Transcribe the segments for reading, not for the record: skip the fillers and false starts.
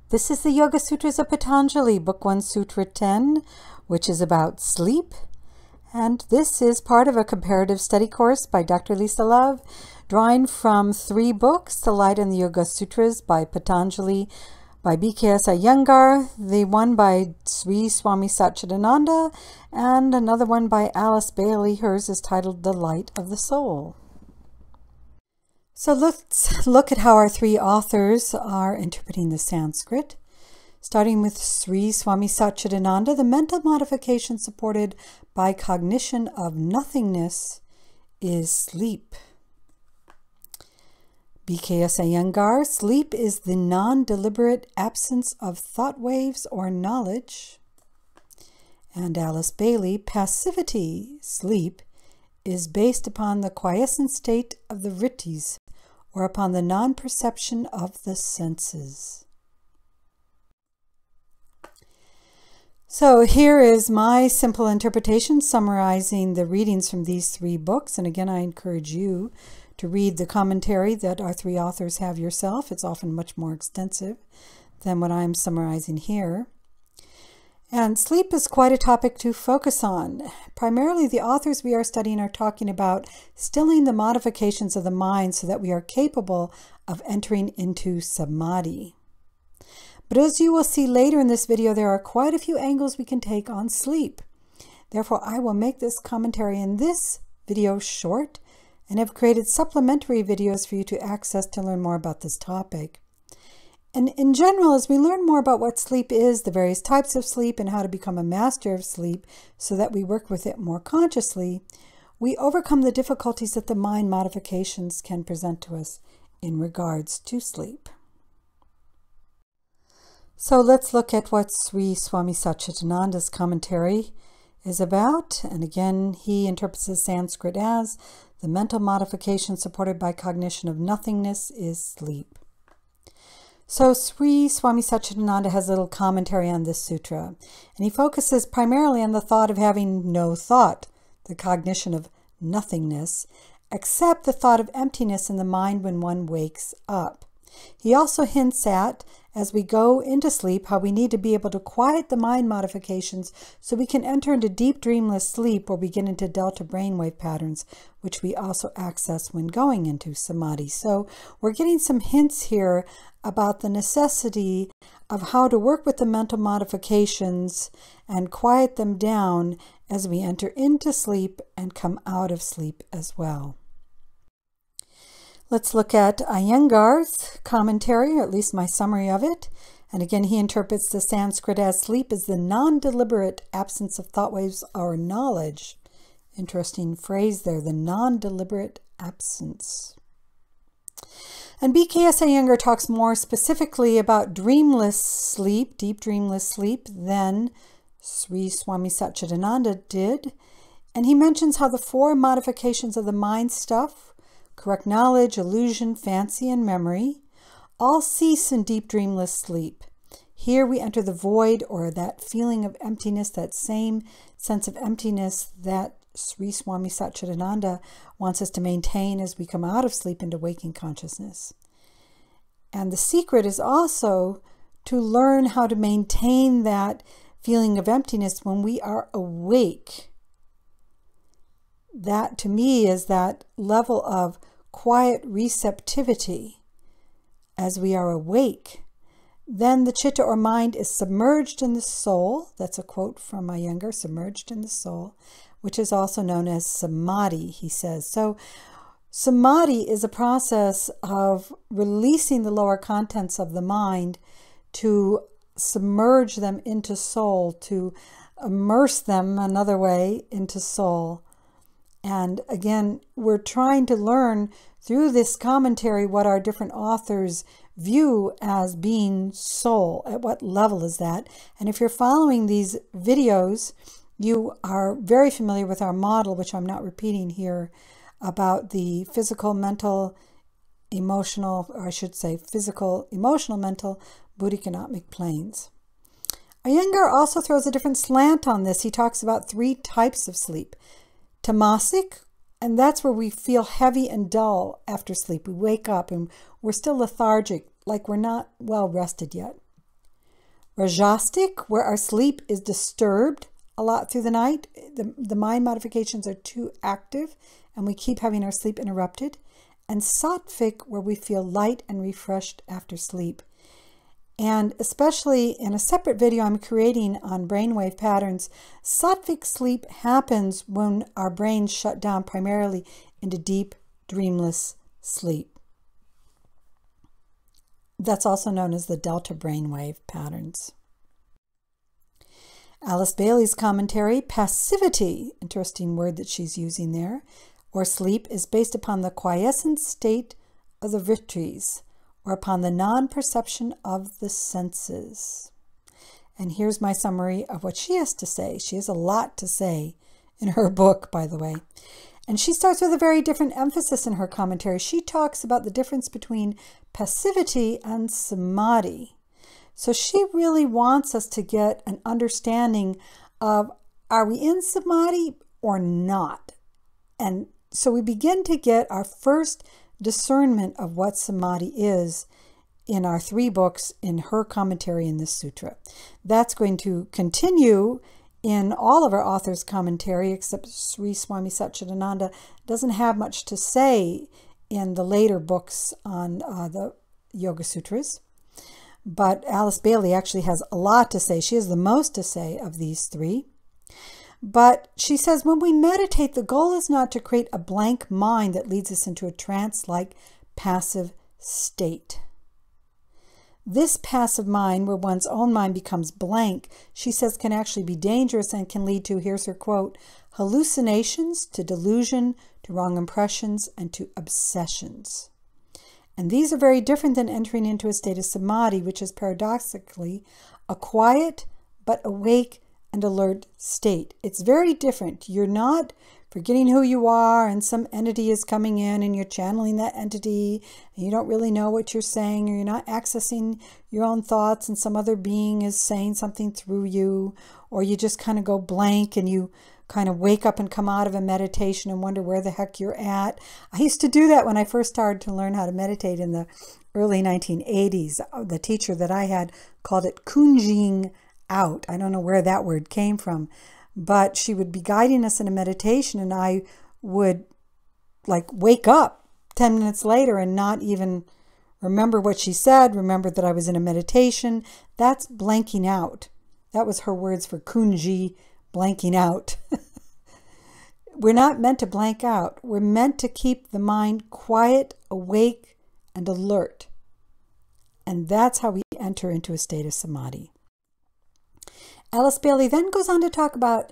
This is the Yoga Sutras of Pantanjali, Book 1, Sutra 10, which is about sleep. And this is part of a comparative study course by Dr. Lisa Love, drawing from 3 books, The Light and the Yoga Sutras by Pantanjali, by B.K.S. Iyengar, the one by Sri Swami Satchidandana, and another one by Alice Bailey. Hers is titled The Light of the Soul. So let's look at how our 3 authors are interpreting the Sanskrit. Starting with Sri Swami Satchidandana, the mental modification supported by cognition of nothingness is sleep. B.K.S. Iyengar, sleep is the non-deliberate absence of thought waves or knowledge. And Alice Bailey, passivity, sleep, is based upon the quiescent state of the vrittis, or upon the non-perception of the senses. So here is my simple interpretation summarizing the readings from these 3 books. And again, I encourage you to read the commentary that our 3 authors have yourself. It's often much more extensive than what I'm summarizing here. And sleep is quite a topic to focus on. Primarily, the authors we are studying are talking about stilling the modifications of the mind so that we are capable of entering into samadhi. But as you will see later in this video, there are quite a few angles we can take on sleep. Therefore, I will make this commentary in this video short and have created supplementary videos for you to access to learn more about this topic. And in general, as we learn more about what sleep is, the various types of sleep, and how to become a master of sleep so that we work with it more consciously, we overcome the difficulties that the mind modifications can present to us in regards to sleep. So let's look at what Sri Swami Satchidananda's commentary is about. And again, he interprets the Sanskrit as the mental modification supported by cognition of nothingness is sleep. So Sri Swami Satchidananda has a little commentary on this sutra, and he focuses primarily on the thought of having no thought, the cognition of nothingness, except the thought of emptiness in the mind when one wakes up. He also hints at, as we go into sleep, how we need to be able to quiet the mind modifications so we can enter into deep dreamless sleep where we get into delta brainwave patterns, which we also access when going into samadhi. So we're getting some hints here about the necessity of how to work with the mental modifications and quiet them down as we enter into sleep and come out of sleep as well. Let's look at Iyengar's commentary, or at least my summary of it. And again, he interprets the Sanskrit as sleep is the non-deliberate absence of thought waves or knowledge. Interesting phrase there, the non-deliberate absence. And B.K.S. Iyengar talks more specifically about dreamless sleep, deep dreamless sleep, than Sri Swami Satchidananda did. And he mentions how the 4 modifications of the mind stuff, correct knowledge, illusion, fancy, and memory, all cease in deep dreamless sleep. Here we enter the void, or that feeling of emptiness, that same sense of emptiness that Sri Swami Satchidananda wants us to maintain as we come out of sleep into waking consciousness. And the secret is also to learn how to maintain that feeling of emptiness when we are awake. That, to me, is that level of quiet receptivity. As we are awake, then the chitta or mind is submerged in the soul. That's a quote from Iyengar, submerged in the soul, which is also known as samadhi, he says. So samadhi is a process of releasing the lower contents of the mind to submerge them into soul, to immerse them, another way, into soul. And again, we're trying to learn through this commentary what our different authors view as being soul. At what level is that? And if you're following these videos, you are very familiar with our model, which I'm not repeating here, about the physical, mental, emotional, or I should say physical, emotional, mental, Buddhic-economic planes. Iyengar also throws a different slant on this. He talks about 3 types of sleep. Tamasic, and that's where we feel heavy and dull after sleep. We wake up and we're still lethargic, like we're not well rested yet. Rajastic, where our sleep is disturbed a lot through the night. The mind modifications are too active and we keep having our sleep interrupted. And sattvic, where we feel light and refreshed after sleep. And especially in a separate video I'm creating on brainwave patterns, sattvic sleep happens when our brains shut down primarily into deep, dreamless sleep. That's also known as the delta brainwave patterns. Alice Bailey's commentary, passivity, interesting word that she's using there, or sleep, is based upon the quiescent state of the vrittis, or upon the non-perception of the senses. And here's my summary of what she has to say. She has a lot to say in her book, by the way. And she starts with a very different emphasis in her commentary. She talks about the difference between passivity and samadhi. So she really wants us to get an understanding of, are we in samadhi or not? And so we begin to get our first discernment of what samadhi is in our 3 books in her commentary in this sutra. That's going to continue in all of our authors' commentary, except Sri Swami Satchidandana doesn't have much to say in the later books on the Yoga Sutras. But Alice Bailey actually has a lot to say. She has the most to say of these 3. But she says, when we meditate, the goal is not to create a blank mind that leads us into a trance-like passive state. This passive mind, where one's own mind becomes blank, she says can actually be dangerous and can lead to, here's her quote, hallucinations, to delusion, to wrong impressions, and to obsessions. And these are very different than entering into a state of samadhi, which is paradoxically a quiet but awake and alert state. It's very different. You're not forgetting who you are and some entity is coming in and you're channeling that entity and you don't really know what you're saying, or you're not accessing your own thoughts and some other being is saying something through you, or you just kind of go blank and you kind of wake up and come out of a meditation and wonder where the heck you're at. I used to do that when I first started to learn how to meditate in the early 1980s. The teacher that I had called it kunjing out. I don't know where that word came from, but she would be guiding us in a meditation and I would like wake up 10 minutes later and not even remember what she said, remember that I was in a meditation. That's blanking out. That was her words for kunji, blanking out. We're not meant to blank out. We're meant to keep the mind quiet, awake, and alert. And that's how we enter into a state of samadhi. Alice Bailey then goes on to talk about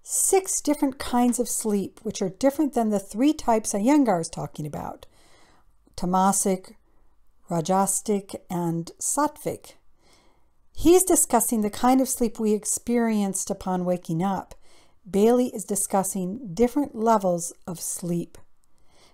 6 different kinds of sleep, which are different than the 3 types Iyengar is talking about: tamasic, rajasic, and sattvic. He's discussing the kind of sleep we experienced upon waking up. Bailey is discussing different levels of sleep.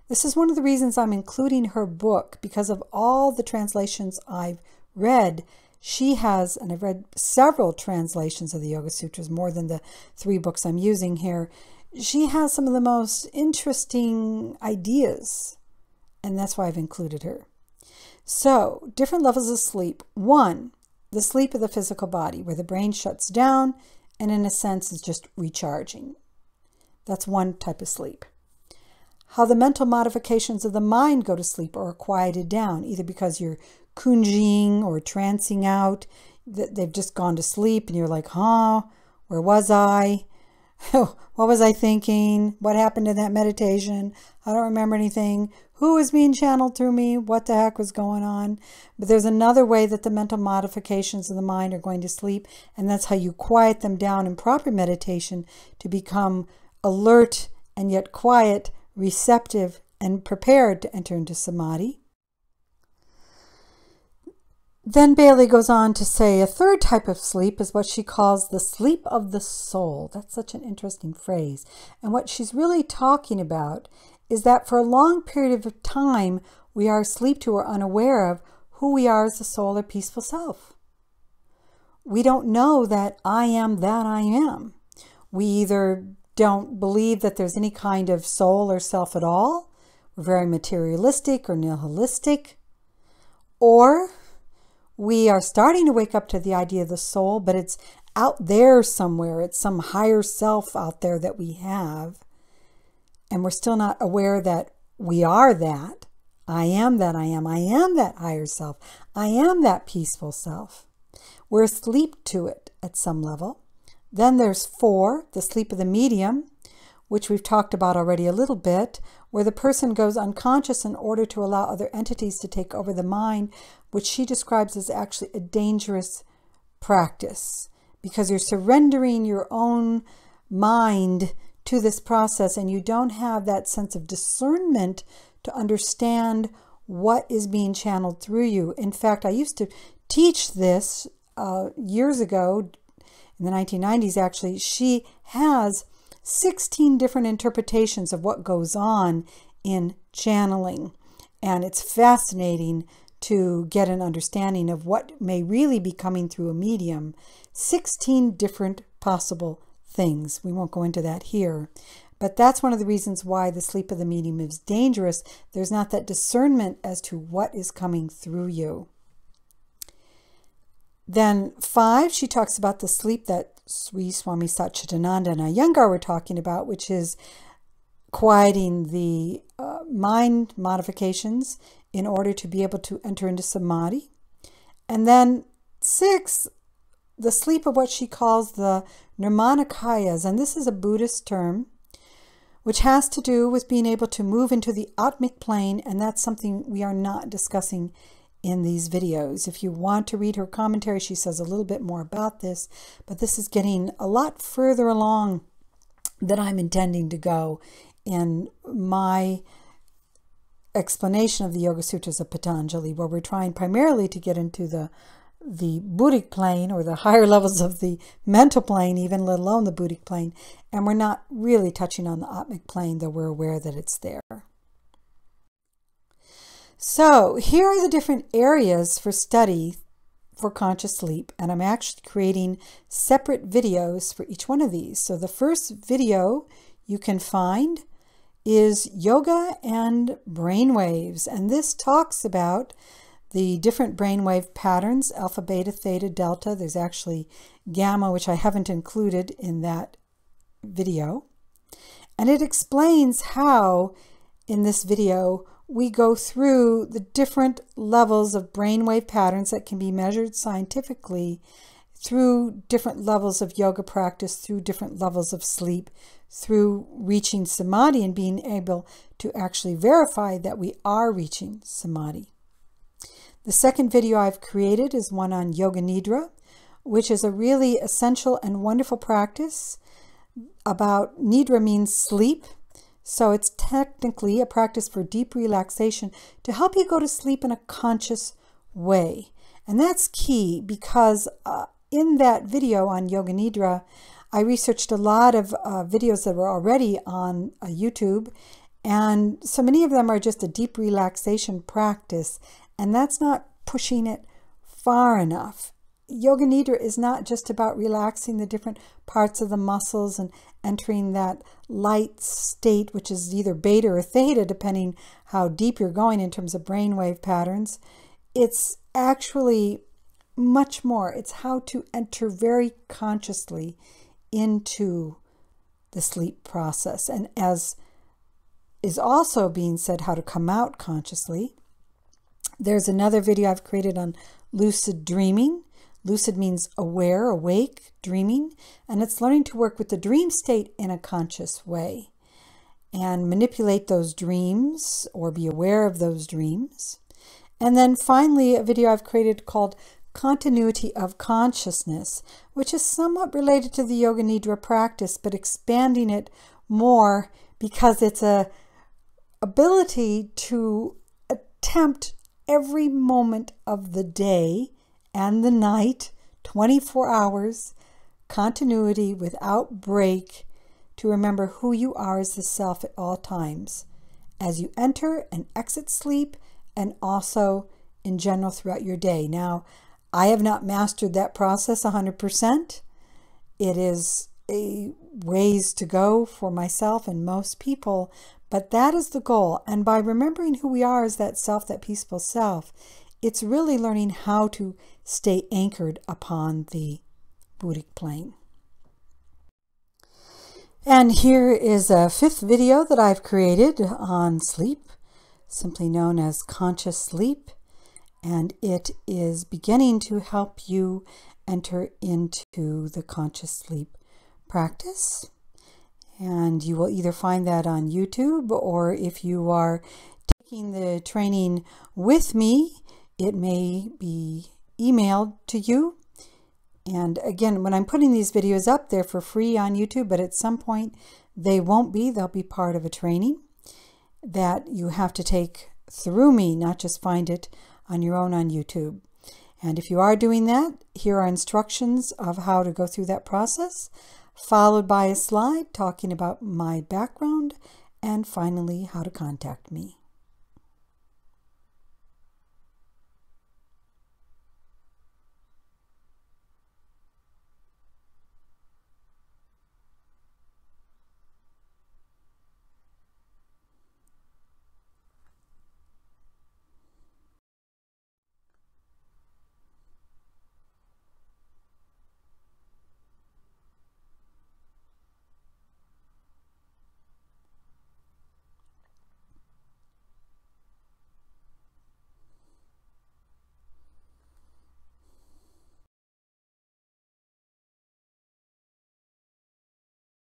This is one of the reasons I'm including her book, because of all the translations I've read. She has, and I've read several translations of the Yoga Sutras, more than the 3 books I'm using here. She has some of the most interesting ideas, and that's why I've included her. So, different levels of sleep. 1, the sleep of the physical body, where the brain shuts down and in a sense is just recharging. That's one type of sleep. How the mental modifications of the mind go to sleep or are quieted down, either because you're kunjing or trancing out, they've just gone to sleep and you're like, where was I? What was I thinking? What happened in that meditation? I don't remember anything. Who was being channeled through me? What the heck was going on? But there's another way that the mental modifications of the mind are going to sleep, and that's how you quiet them down in proper meditation to become alert and yet quiet, receptive, and prepared to enter into samadhi. Then Bailey goes on to say a 3rd type of sleep is what she calls the sleep of the soul. That's such an interesting phrase. And what she's really talking about is that for a long period of time, we are asleep to or unaware of who we are as a soul or peaceful self. We don't know that I am that I am. We either don't believe that there's any kind of soul or self at all. We're very materialistic or nihilistic. Or we are starting to wake up to the idea of the soul, but it's out there somewhere. It's some higher self out there that we have. And we're still not aware that we are that. I am that I am. I am that higher self. I am that peaceful self. We're asleep to it at some level. Then there's 4, the sleep of the medium, which we've talked about already a little bit, where the person goes unconscious in order to allow other entities to take over the mind, which she describes as actually a dangerous practice, because you're surrendering your own mind to this process and you don't have that sense of discernment to understand what is being channeled through you. In fact, I used to teach this years ago, in the 1990s actually. She has 16 different interpretations of what goes on in channeling. And it's fascinating to get an understanding of what may really be coming through a medium. 16 different possible things. We won't go into that here. But that's one of the reasons why the sleep of the medium is dangerous. There's not that discernment as to what is coming through you. Then 5, she talks about the sleep that Sri Swami Satchidandana and Iyengar were talking about, which is quieting the mind modifications in order to be able to enter into samadhi. And then 6, the sleep of what she calls the nirmanakayas, and this is a Buddhist term, which has to do with being able to move into the Atmic plane, and that's something we are not discussing in these videos. If you want to read her commentary, she says a little bit more about this, but this is getting a lot further along than I'm intending to go in my explanation of the Yoga Sutras of Pantanjali, where we're trying primarily to get into the Buddhic plane, or the higher levels of the mental plane, even let alone the Buddhic plane, and we're not really touching on the Atmic plane, though we're aware that it's there. So here are the different areas for study for conscious sleep, and I'm actually creating separate videos for each one of these. So the first video you can find is Yoga and Brainwaves, and this talks about the different brainwave patterns, alpha, beta, theta, delta. There's actually gamma, which I haven't included in that video. And it explains how, in this video, we go through the different levels of brainwave patterns that can be measured scientifically through different levels of yoga practice, through different levels of sleep, through reaching samadhi and being able to actually verify that we are reaching samadhi. The second video I've created is one on Yoga Nidra, which is a really essential and wonderful practice. About Nidra means sleep, so it's technically a practice for deep relaxation to help you go to sleep in a conscious way. And that's key because in that video on Yoga Nidra, I researched a lot of videos that were already on YouTube, and so many of them are just a deep relaxation practice, and that's not pushing it far enough. Yoga Nidra is not just about relaxing the different parts of the muscles and entering that light state, which is either beta or theta, depending how deep you're going in terms of brainwave patterns. It's actually much more. It's how to enter very consciously into the sleep process. And as is also being said, how to come out consciously. There's another video I've created on lucid dreaming. Lucid means aware, awake, dreaming, and it's learning to work with the dream state in a conscious way and manipulate those dreams or be aware of those dreams. And then finally, a video I've created called Continuity of Consciousness, which is somewhat related to the Yoga Nidra practice, but expanding it more because it's a ability to attempt every moment of the day and the night, 24 hours, continuity without break, to remember who you are as the self at all times, as you enter and exit sleep, and also in general throughout your day. Now, I have not mastered that process 100%. It is a ways to go for myself and most people, but that is the goal. And by remembering who we are as that self, that peaceful self, it's really learning how to stay anchored upon the Buddhic plane. And here is a 5th video that I've created on sleep, simply known as conscious sleep. And it is beginning to help you enter into the conscious sleep practice. And you will either find that on YouTube, or if you are taking the training with me, it may be emailed to you. And again, when I'm putting these videos up, they're for free on YouTube, but at some point they won't be. They'll be part of a training that you have to take through me, not just find it on your own on YouTube. And if you are doing that, here are instructions of how to go through that process, followed by a slide talking about my background, and finally how to contact me.